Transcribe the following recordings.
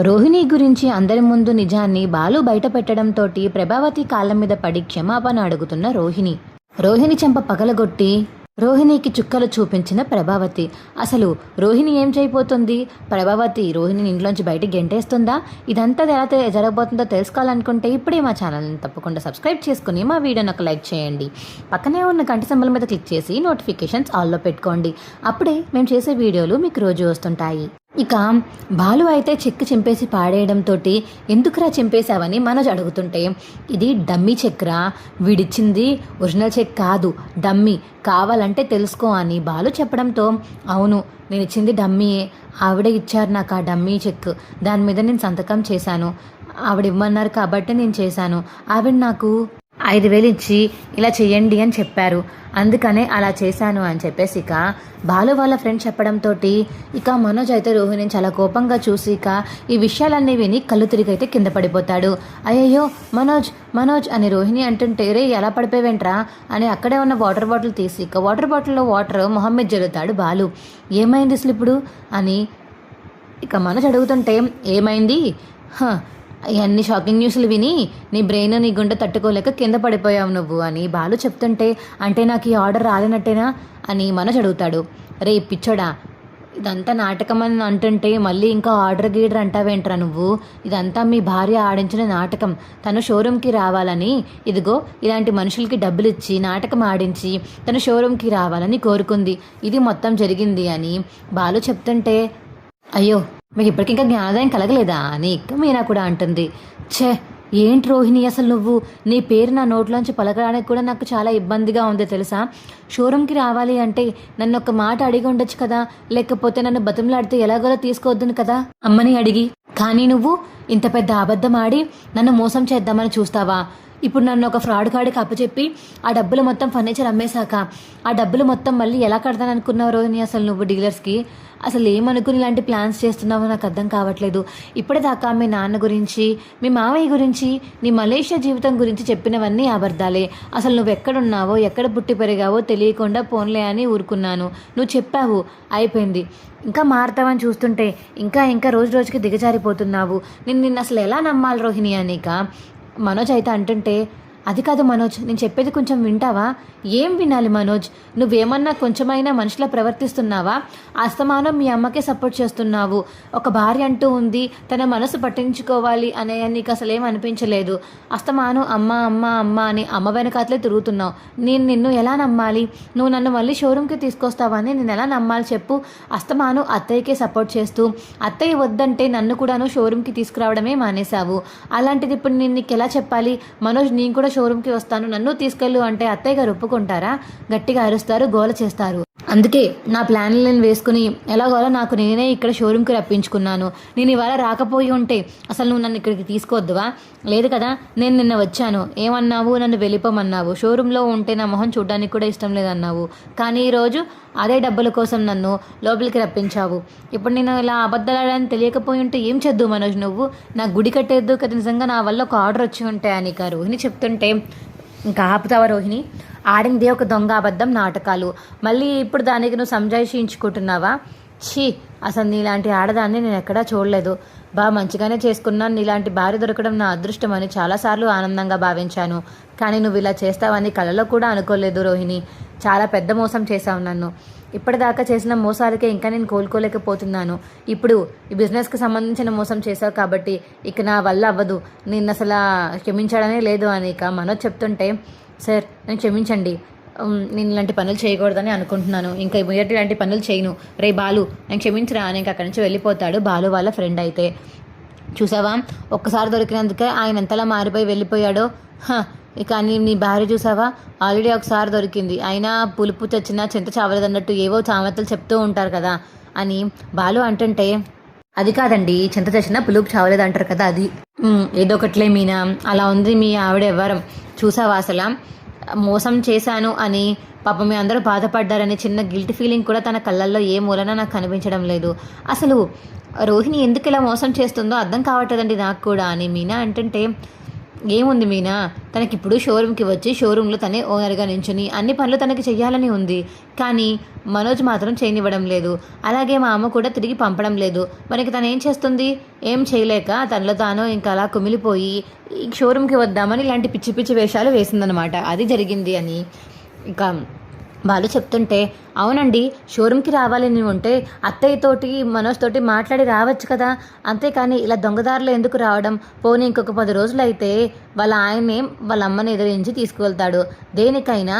రోహిణి గురించి అందరి ముందు నిజాన్ని బాలు బయట పెట్టడంతోటి ప్రభావతి కాళ్ళ మీద పడి క్షమాపణ అడుగుతున్న రోహిణి చెంప పగలగొట్టి రోహిణికి చుక్కలు చూపించిన ప్రభావతి. అసలు రోహిణి ఏం చేయబోతుంది? ప్రభావతి రోహిణిని ఇంట్లోంచి బయటికి గెంటేస్తుందా? ఇదంతా ఎలా జరగబోతుందో తెలుసుకోవాలనుకుంటే ఇప్పుడే మా ఛానల్ని తప్పకుండా సబ్స్క్రైబ్ చేసుకుని మా వీడియోని ఒక లైక్ చేయండి. పక్కనే ఉన్న గంట సింబల్ మీద క్లిక్ చేసి నోటిఫికేషన్స్ ఆల్లో పెట్టుకోండి. అప్పుడే మేము చేసే వీడియోలు మీకు రోజు వస్తుంటాయి. ఇక బాలు అయితే చెక్ చింపేసి పాడేయడంతో ఎందుకురా చింపేశావని మనోజ్ అడుగుతుంటే, ఇది డమ్మీ చెక్రా, వీడిచ్చింది ఒరిజినల్ చెక్ కాదు, డమ్మీ, కావాలంటే తెలుసుకో అని బాలు చెప్పడంతో, అవును నేను ఇచ్చింది డమ్మీయే, ఆవిడ ఇచ్చారు నాకు ఆ డమ్మీ చెక్, దాని మీద నేను సంతకం చేశాను, ఆవిడ ఇవ్వమన్నారు కాబట్టి నేను చేశాను, ఆవిడ నాకు 5,000 ఇచ్చి ఇలా చెయ్యండి అని చెప్పారు, అందుకనే అలా చేశాను అని చెప్పేసి ఇక బాలు వాళ్ళ ఫ్రెండ్ చెప్పడంతో ఇక మనోజ్ అయితే రోహిణిని చాలా కోపంగా చూసి ఇక ఈ విషయాలన్నీ విని కళ్ళు తిరిగైతే కింద పడిపోతాడు. అయ్యయ్యో మనోజ్ అని రోహిణి అంటుంటే, రే ఎలా పడిపోయావేంట్రా అని అక్కడే ఉన్న వాటర్ బాటిల్ తీసి ఇక వాటర్ బాటిల్లో వాటర్ మొహం మీద జల్లుతాడు బాలు. ఏమైంది అసలు ఇప్పుడు అని ఇక మనోజ్ అడుగుతుంటే, ఏమైంది, అన్ని షాకింగ్ న్యూస్లు విని నీ బ్రెయిన్ నీ గుండె తట్టుకోలేక కింద పడిపోయావు నువ్వు అని బాలు చెప్తుంటే, అంటే నాకు ఈ ఆర్డర్ రాలేనట్టేనా అని మనోజ్ అడుగుతాడు. రే పిచ్చోడా, ఇదంతా నాటకం అని అంటుంటే మళ్ళీ ఇంకా ఆర్డర్ గీడర్ అంటావేంట్రా నువ్వు? ఇదంతా మీ భార్య ఆడించిన నాటకం. తను షోరూమ్కి రావాలని, ఇదిగో ఇలాంటి మనుషులకి డబ్బులు ఇచ్చి నాటకం ఆడించి తను షోరూమ్కి రావాలని కోరుకుంది. ఇది మొత్తం జరిగింది అని బాలు చెప్తుంటే, అయ్యో మీకు ఇప్పటికింకా జ్ఞానోదయం కలగలేదా అని ఇక మీనా కూడా అంటుంది. ఛే, ఏంటి రోహిణి అసలు నువ్వు, నీ పేరు నా నోట్లోంచి పలకడానికి కూడా నాకు చాలా ఇబ్బందిగా ఉంది తెలుసా. షోరూమ్కి రావాలి అంటే నన్ను ఒక మాట అడిగి ఉండొచ్చు కదా, లేకపోతే నన్ను బతిమలాడితే ఎలాగోలా తీసుకోవద్దును కదా అమ్మని అడిగి. కానీ నువ్వు ఇంత పెద్ద అబద్ధం ఆడి నన్ను మోసం చేద్దామని చూస్తావా? ఇప్పుడు నన్ను ఒక ఫ్రాడ్ కార్డుకి అప్పచెప్పి ఆ డబ్బులు మొత్తం ఫర్నిచర్ అమ్మేశాక ఆ డబ్బులు మొత్తం మళ్ళీ ఎలా కడతాననుకున్నావు రోహిణి అసలు నువ్వు డీలర్స్కి? అసలు ఏమనుకుని ఇలాంటి ప్లాన్స్ చేస్తున్నావో నాకు అర్థం కావట్లేదు. ఇప్పటిదాకా మీ నాన్న గురించి, మీ మామయ్య గురించి, నీ మలేషియా జీవితం గురించి చెప్పినవన్నీ అబద్ధాలే. అసలు నువ్వు ఎక్కడున్నావో, ఎక్కడ పుట్టి పెరిగావో తెలియకుండా పోన్లే అని ఊరుకున్నాను. నువ్వు చెప్పావు, అయిపోయింది. ఇంకా మారుతావని చూస్తుంటే ఇంకా రోజు రోజుకి దిగజారిపోతున్నావు. నిన్ను అసలు ఎలా నమ్మాలి రోహిణి అనిక మనోజ్ అయితే అంటుంటే, అది కాదు మనోజ్, నేను చెప్పేది కొంచెం వింటావా? ఏం వినాలి మనోజ్? నువ్వేమన్నా కొంచెమైనా మనిషిలా ప్రవర్తిస్తున్నావా? అస్తమానం మీ అమ్మకే సపోర్ట్ చేస్తున్నావు. ఒక భార్య అంటూ ఉంది, తన మనసు పట్టించుకోవాలి అనే నీకు అసలు ఏం అనిపించలేదు. అస్తమానం అమ్మ అమ్మ అమ్మ అని అమ్మ వెనకాతలే తిరుగుతున్నావు. నేను నిన్ను ఎలా నమ్మాలి? నువ్వు నన్ను మళ్ళీ షోరూమ్కి తీసుకొస్తావని నేను ఎలా నమ్మాలి చెప్పు? అస్తమానం అత్తయ్యకే సపోర్ట్ చేస్తూ అత్తయ్య వద్దంటే నన్ను కూడాను షోరూమ్కి తీసుకురావడమే మానేశావు. అలాంటిది ఇప్పుడు నేను నీకు ఎలా చెప్పాలి? మనోజ్, నేను కూడా షోరూమ్కి వస్తాను, నన్ను తీసుకెళ్ళు అంటే అత్తయ్య గారు ఒప్పుకుంటారా? గట్టిగా అరుస్తారు, గోల చేస్తారు. అందుకే నా ప్లాన్లు నేను వేసుకుని ఎలాగోలా నాకు నేనే ఇక్కడ షోరూమ్కి రప్పించుకున్నాను. నేను ఇవాళ రాకపోయి ఉంటే అసలు నువ్వు నన్ను ఇక్కడికి తీసుకొద్దువా? లేదు కదా, నేను నిన్న వచ్చాను, ఏమన్నావు? నన్ను వెళ్ళిపోమన్నావు. షోరూంలో ఉంటే నా మొహం చూడడానికి కూడా ఇష్టం లేదన్నావు. కానీ ఈరోజు అదే డబ్బుల కోసం నన్ను లోపలికి రప్పించావు. ఇప్పుడు నేను ఇలా అబద్ధాలని తెలియకపోయి ఉంటే ఏం చేద్దు మనోజ్ నువ్వు? నా గుడి కట్టేద్దు కదా, నిజంగా నా వల్ల ఒక ఆర్డర్ వచ్చి ఉంటాయి అని రోహిణి చెప్తుంటే, ఇంకా ఆపుతావా రోహిణి? ఆడిందే ఒక దొంగ అబద్ధం నాటకాలు, మళ్ళీ ఇప్పుడు దానికి నువ్వు సంజాయించుకుంటున్నావా? ఛీ, అసలు నీలాంటి ఆడదాన్ని నేను ఎక్కడా చూడలేదు. మంచిగానే చేసుకున్నాను, నీలాంటి భార్య దొరకడం నా అదృష్టం అని చాలాసార్లు ఆనందంగా భావించాను. కానీ నువ్వు ఇలా చేస్తావని కలలో కూడా అనుకోలేదు రోహిణి. చాలా పెద్ద మోసం చేశావు నన్ను. ఇప్పటిదాకా చేసిన మోసాలకే ఇంకా నేను కోలుకోలేకపోతున్నాను. ఇప్పుడు ఈ బిజినెస్కి సంబంధించిన మోసం చేశావు కాబట్టి ఇక నా వల్ల అవ్వదు, నిన్ను అసలు క్షమించడమే లేదు అని ఇక మనోజ్ చెప్తుంటే, సార్ నేను క్షమించండి, నేను ఇలాంటి పనులు చేయకూడదని అనుకుంటున్నాను, ఇంకా ఇలాంటి పనులు చేయను. రే బాలు, నేను క్షమించరా అని ఇంకా అక్కడి నుంచి వెళ్ళిపోతాడు బాలు వాళ్ళ ఫ్రెండ్ అయితే. చూసావా, ఒక్కసారి దొరికినందుకే ఆయన ఎంతలా మారిపోయి వెళ్ళిపోయాడో. ఇక నీ భార్య చూసావా, ఆల్రెడీ ఒకసారి దొరికింది, అయినా పులుపు తెచ్చినా చింత చావలేదన్నట్టు ఏవో సామెతలు చెప్తూ ఉంటారు కదా అని బాలు అంటుంటే, అది కాదండి, చింత తెచ్చినా పులుపు చావలేదు అంటారు కదా అది. ఏదో ఒకట్లే మీనా, అలా ఉంది మీ ఆవిడ వ్యవహారం. చూసావా, అసలు మోసం చేశాను అని పాపం మీ అందరూ బాధపడ్డారని చిన్న గిల్ట్ ఫీలింగ్ కూడా తన కళ్ళల్లో ఏ మూలన నాకు కనిపించడం లేదు. అసలు రోహిణి ఎందుకు ఇలా మోసం చేస్తుందో అర్థం కావట్లేదండి నాకు కూడా అని మీనా అంటుంటే, ఏముంది మీనా, తనకిప్పుడు షోరూమ్కి వచ్చి షోరూంలో తనే ఓనర్గా నించుని అన్ని పనులు తనకి చెయ్యాలని ఉంది. కానీ మనోజ్ మాత్రం చేయనివ్వడం లేదు. అలాగే మా అమ్మ కూడా తిరిగి పంపడం లేదు. మనకి తను ఏం చేస్తుంది? ఏం చేయలేక తనలో తాను ఇంకా అలా కుమిలిపోయి ఈ షోరూమ్కి వద్దామని ఇలాంటి పిచ్చి పిచ్చి వేషాలు వేసిందనమాట. అది జరిగింది అని ఇంకా వాళ్ళు చెప్తుంటే, అవునండి, షోరూమ్కి రావాలని ఉంటే అత్తయ్యతోటి మనోజ్ తోటి మాట్లాడి రావచ్చు కదా, అంతేకాని ఇలా దొంగదారిలో ఎందుకు రావడం? పోనీ ఇంకొక 10 రోజులు అయితే వాళ్ళ ఆయనే వాళ్ళ అమ్మని ఎదిరించి తీసుకువెళ్తాడు. దేనికైనా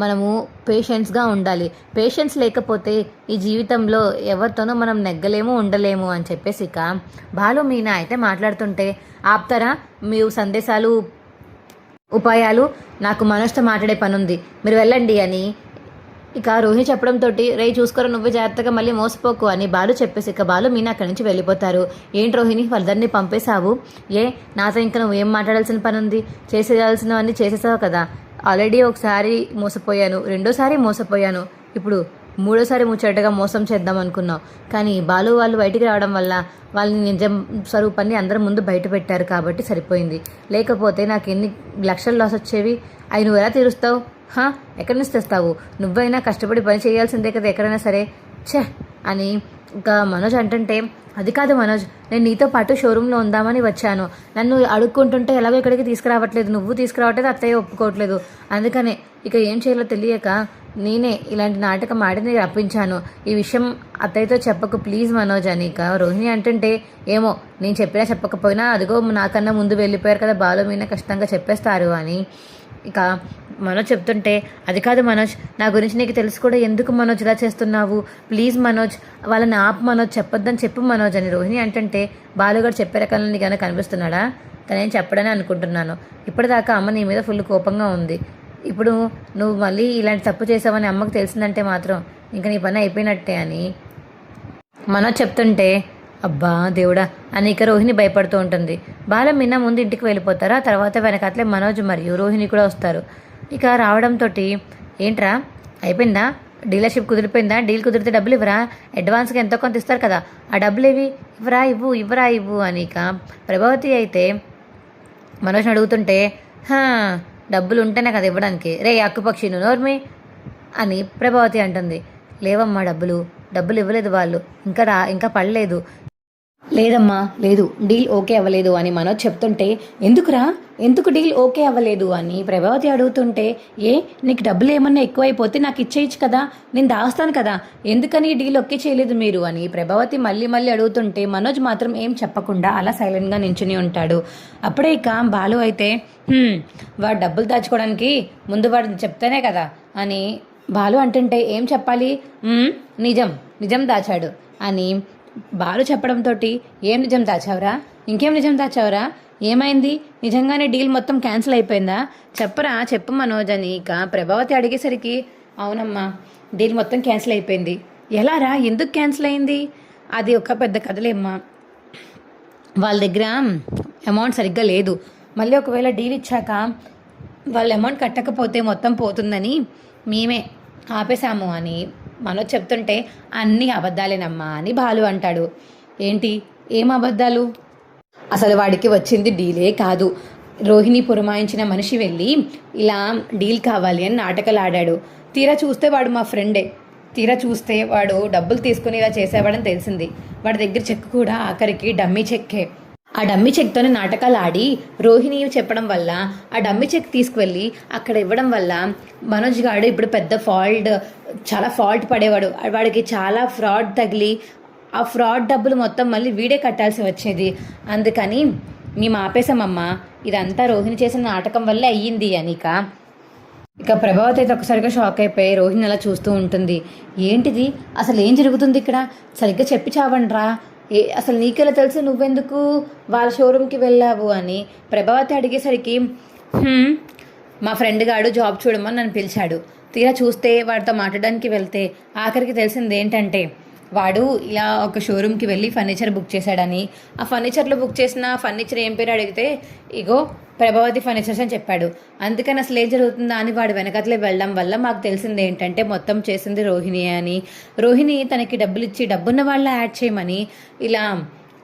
మనము పేషెన్స్గా ఉండాలి. పేషెన్స్ లేకపోతే ఈ జీవితంలో ఎవరితోనూ మనం నెగ్గలేము, ఉండలేము అని చెప్పేసి ఇక బాలు మీనా అయితే మాట్లాడుతుంటే, ఆప్తారా మీ సందేశాలు ఉపాయాలు, నాకు మనోజ్తో మాట్లాడే పని ఉంది, మీరు వెళ్ళండి అని ఇక రోహిణి చెప్పడంతో, రే చూసుకోరా నువ్వే జాగ్రత్తగా, మళ్ళీ మోసపోకు అని బాలు చెప్పేసి ఇక బాలు మీనా అక్కడి నుంచి వెళ్ళిపోతారు. ఏంటి రోహిణి వాళ్ళందరినీ పంపేశావు? నాతో ఇంకా నువ్వు ఏం మాట్లాడాల్సిన పని ఉంది? చేసేయాల్సినవన్నీ చేసేసావు కదా. ఆల్రెడీ ఒకసారి మోసపోయాను, రెండోసారి మోసపోయాను, ఇప్పుడు మూడోసారి ముచ్చటగా మోసం చేద్దాం అనుకున్నావు. కానీ బాలు వాళ్ళు బయటికి రావడం వల్ల వాళ్ళని నిజం స్వరూపాన్ని అందరి ముందు బయట పెట్టారు కాబట్టి సరిపోయింది. లేకపోతే నాకు ఎన్ని లక్షలు లాస్ వచ్చేవి. అవి నువ్వు ఎలా తీరుస్తావు? ఎక్కడి నుంచి తెస్తావు? నువ్వైనా కష్టపడి పని చేయాల్సిందే కదా ఎక్కడైనా సరే. ఛే అని ఇంకా మనోజ్ అంటుంటే, అది కాదు మనోజ్, నేను నీతో పాటు షోరూంలో ఉందామని వచ్చాను. నన్ను అడుక్కుంటుంటే ఎలాగో ఇక్కడికి తీసుకురావట్లేదు, నువ్వు తీసుకురావట్లేదు, అత్తయ్య ఒప్పుకోవట్లేదు. అందుకనే ఇక ఏం చేయాలో తెలియక నేనే ఇలాంటి నాటకం ఆడి రప్పించాను. ఈ విషయం అత్తయ్యతో చెప్పకు ప్లీజ్ మనోజ్ అని ఇక రోహిణి అంటుంటే, ఏమో నేను చెప్పినా చెప్పకపోయినా అదిగో నాకన్నా ముందు వెళ్ళిపోయారు కదా బాలు మీనా, కష్టంగా చెప్పేస్తారు అని ఇక మనోజ్ చెప్తుంటే, అది కాదు మనోజ్, నా గురించి నీకు తెలుసు కూడా, ఎందుకు మనోజ్ ఇలా చేస్తున్నావు? ప్లీజ్ మనోజ్, వాళ్ళని ఆపు మనోజ్, చెప్పొద్దని చెప్పు మనోజ్ అని రోహిణి అంటుంటే, బాలుగారు చెప్పే రకంలో నీకు ఏమైనా కనిపిస్తున్నాడా? తనేం చెప్పడని అనుకుంటున్నాను. ఇప్పటిదాకా అమ్మ నీ మీద ఫుల్ కోపంగా ఉంది. ఇప్పుడు నువ్వు మళ్ళీ ఇలాంటి తప్పు చేసావని అమ్మకు తెలిసిందంటే మాత్రం ఇంకా నీ పని అయిపోయినట్టే అని మనోజ్ చెప్తుంటే, అబ్బా దేవుడా అని ఇక రోహిణి భయపడుతూ ఉంటుంది. బాల మీనా ముందు ఇంటికి వెళ్ళిపోతారు. ఆ తర్వాత వెనకాతలే మనోజ్ మరియు రోహిణి కూడా వస్తారు. ఇక రావడంతో, ఏంట్రా అయిపోయిందా? డీలర్షిప్ కుదిరిపోయిందా? డీల్ కుదిరితే డబ్బులు ఇవ్వరా? అడ్వాన్స్గా ఎంతో కొంత ఇస్తారు కదా, ఆ డబ్బులు ఏవి? ఇవ్వరా అని ఇక ప్రభావతి అయితే మనోజ్ని అడుగుతుంటే, డబ్బులు ఉంటేనే కదా ఇవ్వడానికి. రే అక్కుపక్షి నోర్మి అని ప్రభావతి అంటుంది. లేవమ్మా, డబ్బులు ఇవ్వలేదు వాళ్ళు, ఇంకా పడలేదు. లేదమ్మా లేదు, డీల్ ఓకే అవ్వలేదు అని మనోజ్ చెప్తుంటే, ఎందుకు డీల్ ఓకే అవ్వలేదు అని ప్రభావతి అడుగుతుంటే, నీకు డబ్బులు ఏమన్నా ఎక్కువైపోతే నాకు ఇచ్చేయచ్చు కదా, నేను దాస్తాను కదా, ఎందుకని డీల్ ఓకే చేయలేదు మీరు అని ప్రభావతి మళ్ళీ అడుగుతుంటే, మనోజ్ మాత్రం ఏం చెప్పకుండా అలా సైలెంట్గా నించుని ఉంటాడు. అప్పుడే ఇక బాలు అయితే, వాడు డబ్బులు దాచుకోవడానికి ముందు వాడు చెప్తేనే కదా అని బాలు అంటుంటే, ఏం చెప్పాలి? నిజం దాచాడు అని బాలు చెప్పడంతో, ఏం నిజం దాచావురా? ఇంకేం నిజం దాచావురా? ఏమైంది? నిజంగానే డీల్ మొత్తం క్యాన్సిల్ అయిపోయిందా? చెప్పు మనోజ్ అని ఇక ప్రభావతి అడిగేసరికి, అవునమ్మా డీల్ మొత్తం క్యాన్సిల్ అయిపోయింది. ఎలారా? ఎందుకు క్యాన్సిల్ అయింది? అది ఒక పెద్ద కథలేమ్మా. వాళ్ళ దగ్గర అమౌంట్ సరిగ్గా లేదు. మళ్ళీ ఒకవేళ డీల్ ఇచ్చాక వాళ్ళు అమౌంట్ కట్టకపోతే మొత్తం పోతుందని మేమే ఆపేశాము అని మనోజ్ చెప్తుంటే, అన్నీ అబద్ధాలేనమ్మా అని బాలు అంటాడు. ఏంటి? ఏం అబద్ధాలు? అసలు వాడికి వచ్చింది డీలే కాదు. రోహిణి పురమాయించిన మనిషి వెళ్ళి ఇలా డీల్ కావాలి అని నాటకాలు ఆడాడు. తీరా చూస్తే వాడు మా ఫ్రెండే. తీరా చూస్తే వాడు డబ్బులు తీసుకుని ఇలా చేసేవాడని తెలిసింది. వాడి దగ్గర చెక్ కూడా ఆఖరికి డమ్మీ చెక్కే. ఆ డమ్మీ చెక్తోనే నాటకాలు ఆడి రోహిణి చెప్పడం వల్ల ఆ డమ్మీ చెక్ తీసుకువెళ్ళి అక్కడ ఇవ్వడం వల్ల మనోజ్ గారు ఇప్పుడు పెద్ద చాలా ఫాల్ట్ పడేవాడు. వాడికి చాలా ఫ్రాడ్ తగిలి ఆ ఫ్రాడ్ డబ్బులు మొత్తం మళ్ళీ వీడే కట్టాల్సి వచ్చేది. అందుకని మేము ఆపేశామమ్మా, ఇదంతా రోహిణి చేసిన నాటకం వల్లే అయ్యింది అని ఇక ప్రభావతి అయితే ఒకసారిగా షాక్ అయిపోయి రోహిణి అలా చూస్తూ ఉంటుంది. ఏంటిది? అసలు ఏం జరుగుతుంది ఇక్కడ? సరిగ్గా చెప్పి చావండ్రా. అసలు నీకెలా తెలుసు? నువ్వెందుకు వాళ్ళ షోరూమ్కి వెళ్ళావు అని ప్రభావతి అడిగేసరికి, మా ఫ్రెండ్ గాడు జాబ్ చూడమని నన్ను పిలిచాడు. తీరా చూస్తే వాడితో మాట్లాడడానికి వెళ్తే ఆఖరికి తెలిసింది ఏంటంటే, వాడు ఇలా ఒక షోరూమ్కి వెళ్ళి ఫర్నిచర్ బుక్ చేశాడని, ఆ ఫర్నిచర్లో బుక్ చేసిన ఫర్నిచర్ ఏం పేరు అడిగితే ఇగో ప్రభావతి ఫర్నిచర్స్ అని చెప్పాడు. అందుకని అసలు ఏం జరుగుతుందా అని వాడు వెనకట్లే వెళ్ళడం వల్ల మాకు తెలిసింది ఏంటంటే మొత్తం చేసింది రోహిణి అని. రోహిణి తనకి డబ్బులు ఇచ్చి డబ్బున్న వాళ్ళ యాడ్ చేయమని ఇలా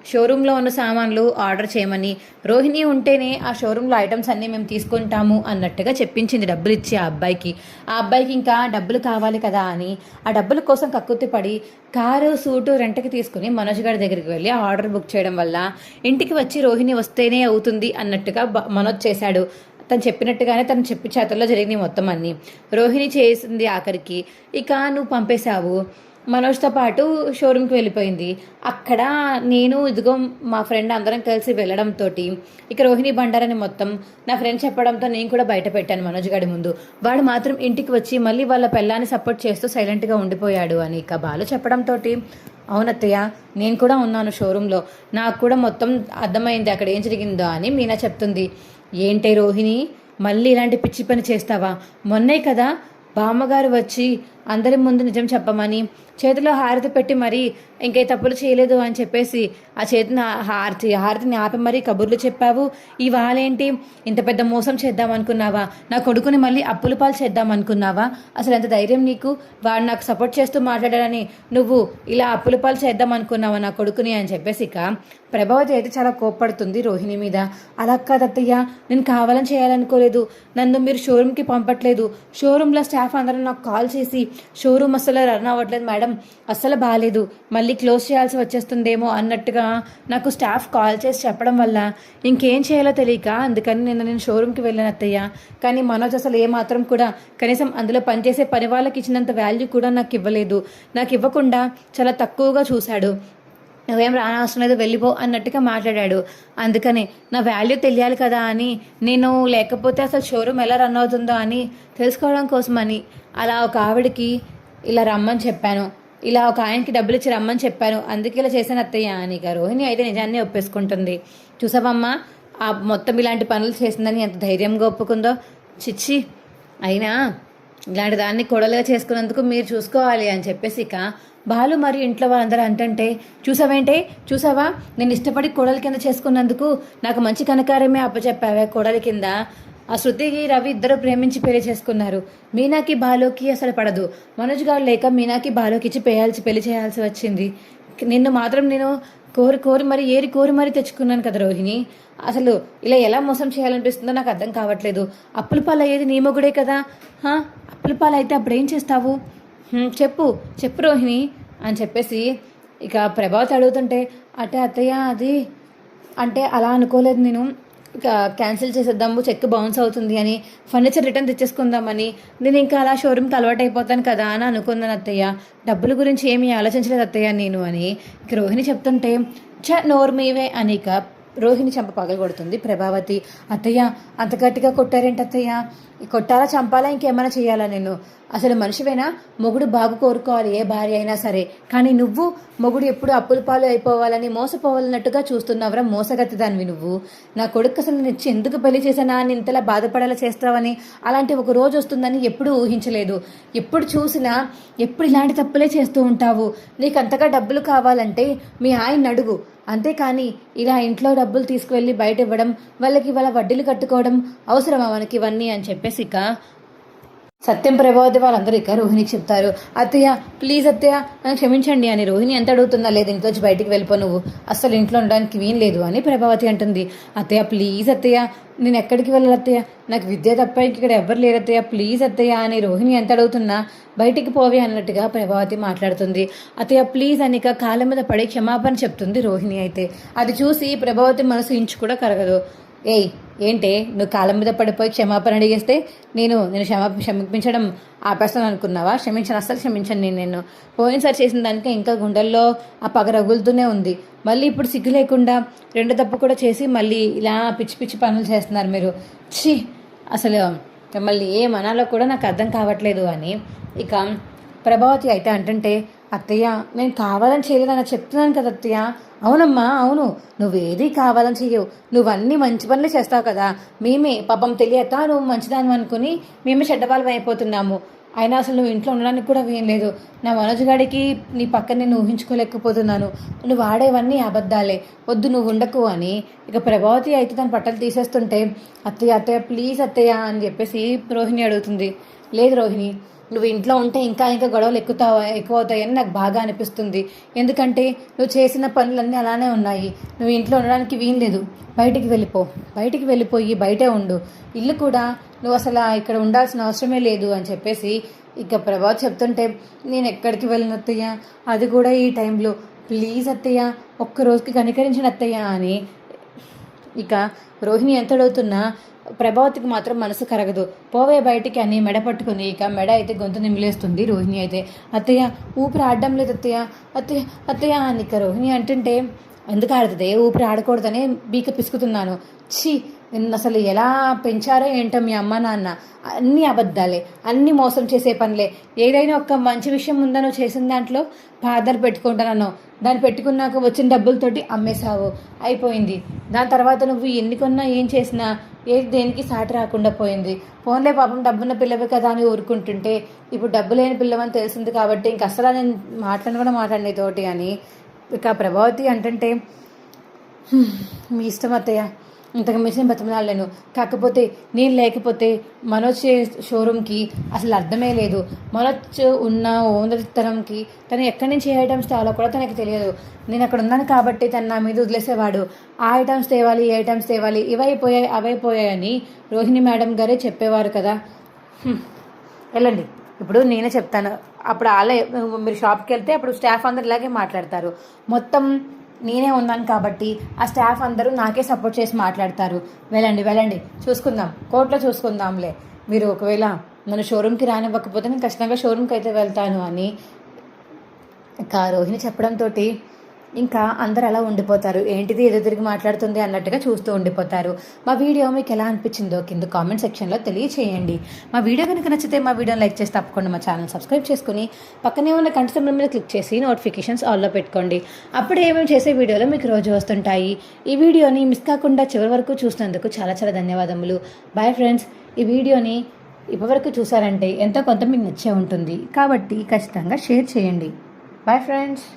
షోరూంలో ఉన్న సామాన్లు ఆర్డర్ చేయమని, రోహిణి ఉంటేనే ఆ షోరూంలో ఐటమ్స్ అన్నీ మేము తీసుకుంటాము అన్నట్టుగా చెప్పించింది డబ్బులు ఇచ్చి ఆ అబ్బాయికి ఇంకా డబ్బులు కావాలి కదా అని ఆ డబ్బుల కోసం కక్కుర్తిపడి కారు సూటు రెంట్కి తీసుకుని మనోజ్ గారి దగ్గరికి వెళ్ళి ఆ ఆర్డర్ బుక్ చేయడం వల్ల ఇంటికి వచ్చి రోహిణి వస్తేనే అవుతుంది అన్నట్టుగా మనోజ్ చేశాడు. తను చెప్పినట్టుగానే తను చెప్పి చేతుల్లో జరిగినాయి మొత్తం అన్నీ. రోహిణి చేసింది ఆఖరికి. ఇక నువ్వు పంపేశావు. మనోజ్తో పాటు షోరూమ్కి వెళ్ళిపోయింది. అక్కడ నేను ఇదిగో మా ఫ్రెండ్ అందరం కలిసి వెళ్ళడంతో ఇక రోహిణి బండారని మొత్తం నా ఫ్రెండ్ చెప్పడంతో నేను కూడా బయట పెట్టాను మనోజ్ గారి ముందు. వాడు మాత్రం ఇంటికి వచ్చి మళ్ళీ వాళ్ళ పెళ్ళాన్ని సపోర్ట్ చేస్తూ సైలెంట్గా ఉండిపోయాడు అని ఇక బాలు చెప్పడంతో అవునత్తయ్య నేను కూడా ఉన్నాను షోరూంలో, నాకు కూడా మొత్తం అర్థమైంది అక్కడ ఏం జరిగిందో అని మీనా చెప్తుంది. ఏంటే రోహిణి మళ్ళీ ఇలాంటి పిచ్చి పని చేస్తావా? మొన్నే కదా బామ్మగారు వచ్చి అందరి ముందు నిజం చెప్పమని చేతిలో హారతి పెట్టి మరీ ఇంకే తప్పులు చేయలేదు అని చెప్పేసి ఆ చేతిని హారతిని ఆపి మరీ కబుర్లు చెప్పావు. ఇవాళేంటి ఇంత పెద్ద మోసం చేద్దామనుకున్నావా? నా కొడుకుని మళ్ళీ అప్పుల పాలు చేద్దామనుకున్నావా? అసలు ఎంత ధైర్యం నీకు? వాడు నాకు సపోర్ట్ చేస్తూ మాట్లాడాలని నువ్వు ఇలా అప్పుల పాలు చేద్దామనుకున్నావా నా కొడుకుని అని చెప్పేసి ఇక ప్రభావతి అయితే చాలా కోప్పడుతుంది రోహిణి మీద. అలా కాదత్తయ్య, నేను కావాలని చేయాలనుకోలేదు. నన్ను మీరు షోరూమ్కి పంపట్లేదు. షోరూంలో స్టాఫ్ అందరూ నాకు కాల్ చేసి షోరూమ్ అస్సలు రన్ అవ్వట్లేదు మేడం, అస్సలు బాగాలేదు, మళ్ళీ క్లోజ్ చేయాల్సి వచ్చేస్తుందేమో అన్నట్టుగా నాకు స్టాఫ్ కాల్ చేసి చెప్పడం వల్ల ఇంకేం చేయాలో తెలియక అందుకని నేను షోరూమ్కి వెళ్ళాను అత్తయ్య. కానీ మనోజ్ అసలు ఏమాత్రం కూడా కనీసం అందులో పనిచేసే పని వాళ్ళకి ఇచ్చినంత వాల్యూ కూడా నాకు ఇవ్వలేదు. నాకు ఇవ్వకుండా చాలా తక్కువగా చూశాడు. నువ్వేం రానవసరం లేదు వెళ్ళిపో అన్నట్టుగా మాట్లాడాడు. అందుకని నా వాల్యూ తెలియాలి కదా అని నేను లేకపోతే అసలు షోరూమ్ ఎలా రన్ అవుతుందో అని తెలుసుకోవడం కోసమని అలా ఒక ఆవిడకి ఇలా రమ్మని చెప్పాను, ఇలా ఒక ఆయనకి డబ్బులు ఇచ్చి రమ్మని చెప్పాను, అందుకే ఇలా చేశాను అత్తయ్య అని. ఇక రోహిణి అయితే నిజాన్ని ఒప్పేసుకుంటుంది. చూసావమ్మా ఆ మొత్తం ఇలాంటి పనులు చేసిందని ఎంత ధైర్యంగా ఒప్పుకుందో. చిచ్చి, అయినా ఇలాంటి దాన్ని కొడలుగా చేసుకున్నందుకు మీరు చూసుకోవాలి అని చెప్పేసి ఇక బాలు మరియు ఇంట్లో వాళ్ళందరూ అంటుంటే చూసావా నేను ఇష్టపడి కోడలి కింద చేసుకున్నందుకు నాకు మంచి కనకారమే అప్పచెప్పావే కోడలి కింద. ఆ శృతికి రవి ఇద్దరు ప్రేమించి పెళ్లి చేసుకున్నారు. మీనాకి బాలుకి అసలు పడదు. మనోజ్ గారు లేక మీనాకి బాలుకి ఇచ్చి పెళ్లి చేయాల్సి వచ్చింది. నిన్ను మాత్రం నేను కోరి మరి తెచ్చుకున్నాను కదా రోహిణి. అసలు ఇలా ఎలా మోసం చేయాలనిపిస్తుందో నాకు అర్థం కావట్లేదు. అప్పుల పాలు అయ్యేది నీ మొగుడే కదా. అప్పుల పాలు అయితే అప్పుడేం చేస్తావు? చెప్పు రోహిణి అని చెప్పేసి ఇక ప్రభావతి అడుగుతుంటే అత్తయ్య అది అంటే అలా అనుకోలేదు, నేను ఇక క్యాన్సిల్ చేసేద్దాము, చెక్ బౌన్స్ అవుతుంది అని, ఫర్నిచర్ రిటర్న్ తెచ్చేసుకుందామని, నేను ఇంకా అలా షోరూమ్కి అలవాటు అయిపోతాను కదా అని అనుకున్నాను అత్తయ్య. డబ్బుల గురించి ఏమీ ఆలోచించలేదు అత్తయ్య నేను అని ఇక రోహిణి చెప్తుంటే నోరు మీవే అని ఇక రోహిణి చంప పగలగొడుతుంది ప్రభావతి. అత్తయ్య అంత గట్టిగా కొట్టారేంటి అత్తయ్య? కొట్టాలా చంపాలా ఇంకేమైనా చేయాలా? నేను అసలు మనిషివైనా మొగుడు బాగు కోరుకోవాలి ఏ భార్య అయినా సరే, కానీ నువ్వు మొగుడు ఎప్పుడు అప్పుల పాలు అయిపోవాలని మోసపోవాలన్నట్టుగా చూస్తున్నావురా మోసగతిదానివి నువ్వు. నా కొడుకు అసలు నేను ఎందుకు పెళ్లి చేశానా అని ఇంతలా బాధపడేలా చేస్తావని, అలాంటి ఒక రోజు వస్తుందని ఎప్పుడూ ఊహించలేదు. ఎప్పుడు చూసినా ఎప్పుడు ఇలాంటి తప్పులే చేస్తూ ఉంటావు. నీకు అంతగా డబ్బులు కావాలంటే మీ ఆయన అడుగు, అంతేకాని ఇలా ఇంట్లో డబ్బులు తీసుకువెళ్ళి బయట ఇవ్వడం, వాళ్ళకి వాళ్ళ వడ్డీలు కట్టుకోవడం అవసరమా మనకి ఇవన్నీ అని చెప్పేసి ఇక సత్యం ప్రభావతి వాళ్ళందరూ ఇక రోహిణికి చెప్తారు. అత్తయ్య ప్లీజ్ అత్తయ్య నన్ను క్షమించండి అని. రోహిణి ఎంత అడుగుతుందా, లేదు ఇంట్లోంచి బయటికి వెళ్ళిపో, నువ్వు అస్సలు ఇంట్లో ఉండడానికి వీలు లేదు అని ప్రభావతి అంటుంది. అత్తయ్య ప్లీజ్ అత్తయ్య, నేను ఎక్కడికి వెళ్ళాలి అత్తయ్య, నాకు విద్య తప్ప ఇక్కడ ఎవ్వరు లేరు అత్తయ్య, ప్లీజ్ అత్తయ్య అని రోహిణి ఎంత అడుగుతున్నా బయటికి పోవే అన్నట్టుగా ప్రభావతి మాట్లాడుతుంది. అత్తయ్య ప్లీజ్ అని ఇక కాళ్ళ మీద పడి క్షమాపణ చెప్తుంది రోహిణి. అయితే అది చూసి ప్రభావతి మనసు ఇంచు కూడా కరగదు. ఏంటే నువ్వు కాళ్ళ మీద పడిపోయి క్షమాపణ అడిగేస్తే నేను క్షమించడం ఆపేస్తాను అనుకున్నావా? అస్సలు క్షమించను నేను పోయినసారి చేసిన దానికి ఇంకా గుండెల్లో ఆ పగ రగులుతూనే ఉంది. మళ్ళీ ఇప్పుడు సిగ్గు లేకుండా రెండు తప్పు కూడా చేసి మళ్ళీ ఇలా పిచ్చి పిచ్చి పనులు చేస్తున్నారు మీరు. అసలు మిమ్మల్ని ఏమనాలో కూడా నాకు అర్థం కావట్లేదు అని ఇక ప్రభావతి అయితే అంటుంటే అత్తయ్య నేను కావాలని చేయలేదని చెప్తున్నాను కదా అత్తయ్య. అవునమ్మా అవును, నువ్వేది కావాలని చెయ్యవు, నువ్వన్నీ మంచి పనులే చేస్తావు కదా. మేమే పాపం తెలియక నువ్వు మంచిదాన్ని అనుకుని మేమే చెడ్డవాళ్ళం అయిపోతున్నాము. అయినా అసలు నువ్వు ఇంట్లో ఉండడానికి కూడా ఏం లేదు. నా మనోజ్ గాడికి నీ పక్కన నేను ఊహించుకోలేకపోతున్నాను. నువ్వు ఆడేవన్నీ అబద్ధాలే, వద్దు నువ్వు ఉండకు అని ఇక ప్రభావతి అయితే తన బట్టలు తీసేస్తుంటే అత్తయ్య ప్లీజ్ అత్తయ్య అని చెప్పేసి రోహిణి అడుగుతుంది. లేదు రోహిణి, నువ్వు ఇంట్లో ఉంటే ఇంకా ఇంకా గొడవలు ఎక్కువ అవుతాయని నాకు బాగా అనిపిస్తుంది. ఎందుకంటే నువ్వు చేసిన పనులన్నీ అలానే ఉన్నాయి. నువ్వు ఇంట్లో ఉండడానికి వీల్లేదు. బయటికి వెళ్ళిపోయి బయటే ఉండు. ఇల్లు కూడా నువ్వు అసలు ఇక్కడ ఉండాల్సిన అవసరమే లేదు అని చెప్పేసి ఇక ప్రభావతి చెప్తుంటే, నేను ఎక్కడికి వెళ్ళను అత్తయ్య, అది కూడా ఈ టైంలో, ప్లీజ్ అత్తయ్య ఒక్క రోజుకి కనికరించిన అత్తయ్య అని ఇక రోహిణి ఎంత అడుగుతున్నా ప్రభావతికి మాత్రం మనసు కరగదు. పోవే బయటికి అని మెడ పట్టుకుని ఇక మెడ అయితే గొంతు నిమిలేస్తుంది రోహిణి అయితే. అత్తయ్య ఊపిరి ఆడడం లేదు అత్తయ్య, అత్తయ్య అత్తయ్య అని ఇక రోహిణి అంటుంటే, ఎందుకు ఆడుతుంది, ఊపిరి ఆడకూడదనే బీక పిసుకుతున్నాను. ఛీ, నిన్ను అసలు ఎలా పెంచారో ఏంటో మీ అమ్మ నాన్న. అన్నీ అబద్ధాలే, అన్నీ మోసం చేసే పనులే. ఏదైనా ఒక మంచి విషయం ఉందా నువ్వు చేసిన దాంట్లో? బాధలు పెట్టుకుంటానో దాన్ని పెట్టుకున్నాక వచ్చిన డబ్బులతోటి అమ్మేశావు, అయిపోయింది. దాని తర్వాత నువ్వు ఎన్ని కొన్నా ఏం చేసినా ఏది దేనికి సాటి రాకుండా పోయింది. ఫోన్లే పాపం డబ్బున్న పిల్లవి కదా అని ఊరుకుంటుంటే ఇప్పుడు డబ్బు లేని పిల్లవని తెలిసింది కాబట్టి ఇంక అసలు నేను కూడా మాట్లాడిన తోటి అని ఇక ప్రభావతి అంటుంటే, మీ ఇష్టం అత్తయ్య, ఇంతకు మించిన బతిమలాడలేను. కాకపోతే నేను లేకపోతే మనోజ్ షోరూమ్కి అసలు అర్థమే లేదు. మనోజ్ ఉన్న ఓనర్తనంకి తను ఎక్కడి నుంచి ఏ ఐటమ్స్ తేవాలో కూడా తనకి తెలియదు. నేను అక్కడ ఉన్నాను కాబట్టి తను నా మీద వదిలేసేవాడు. ఆ ఐటమ్స్ తేవాలి, ఈ ఐటమ్స్ తేవాలి, ఇవైపోయాయి అవైపోయాయని రోహిణి మేడం గారే చెప్పేవారు కదా. వెళ్ళండి, ఇప్పుడు నేనే చెప్తాను. అప్పుడు మీరు షాప్కి వెళ్తే అప్పుడు స్టాఫ్ అందరు ఇలాగే మాట్లాడతారు. మొత్తం నేనే ఉన్నాను కాబట్టి ఆ స్టాఫ్ అందరూ నాకే సపోర్ట్ చేసి మాట్లాడతారు. వెళ్ళండి, చూసుకుందాం, కోర్టులో చూసుకుందాంలే. మీరు ఒకవేళ నన్ను షోరూమ్కి రానివ్వకపోతే నేను ఖచ్చితంగా షోరూమ్కి అయితే వెళ్తాను అని ఇంకా రోహిణి చెప్పడంతో ఇంకా అందరు అలా ఉండిపోతారు. ఏంటిది ఏదో తిరిగి మాట్లాడుతుంది అన్నట్టుగా చూస్తూ ఉండిపోతారు. మా వీడియో మీకు ఎలా అనిపించిందో కింద కామెంట్ సెక్షన్లో తెలియచేయండి. మా వీడియో కనుక నచ్చితే మా వీడియోని లైక్ చేసి తప్పకుండా మా ఛానల్ సబ్స్క్రైబ్ చేసుకుని పక్కనే ఉన్న గంట సింబల్ మీద క్లిక్ చేసి నోటిఫికేషన్స్ ఆల్లో పెట్టుకోండి. అప్పుడు ఏమేమి చేసే వీడియోలో మీకు రోజు వస్తుంటాయి. ఈ వీడియోని మిస్ కాకుండా చివరి వరకు చూసినందుకు చాలా చాలా ధన్యవాదములు. Bye friends. ఈ వీడియోని ఇప్పటివరకు చూసారంటే ఎంతో కొంత మీకు నచ్చే ఉంటుంది కాబట్టి ఖచ్చితంగా షేర్ చేయండి. Bye friends.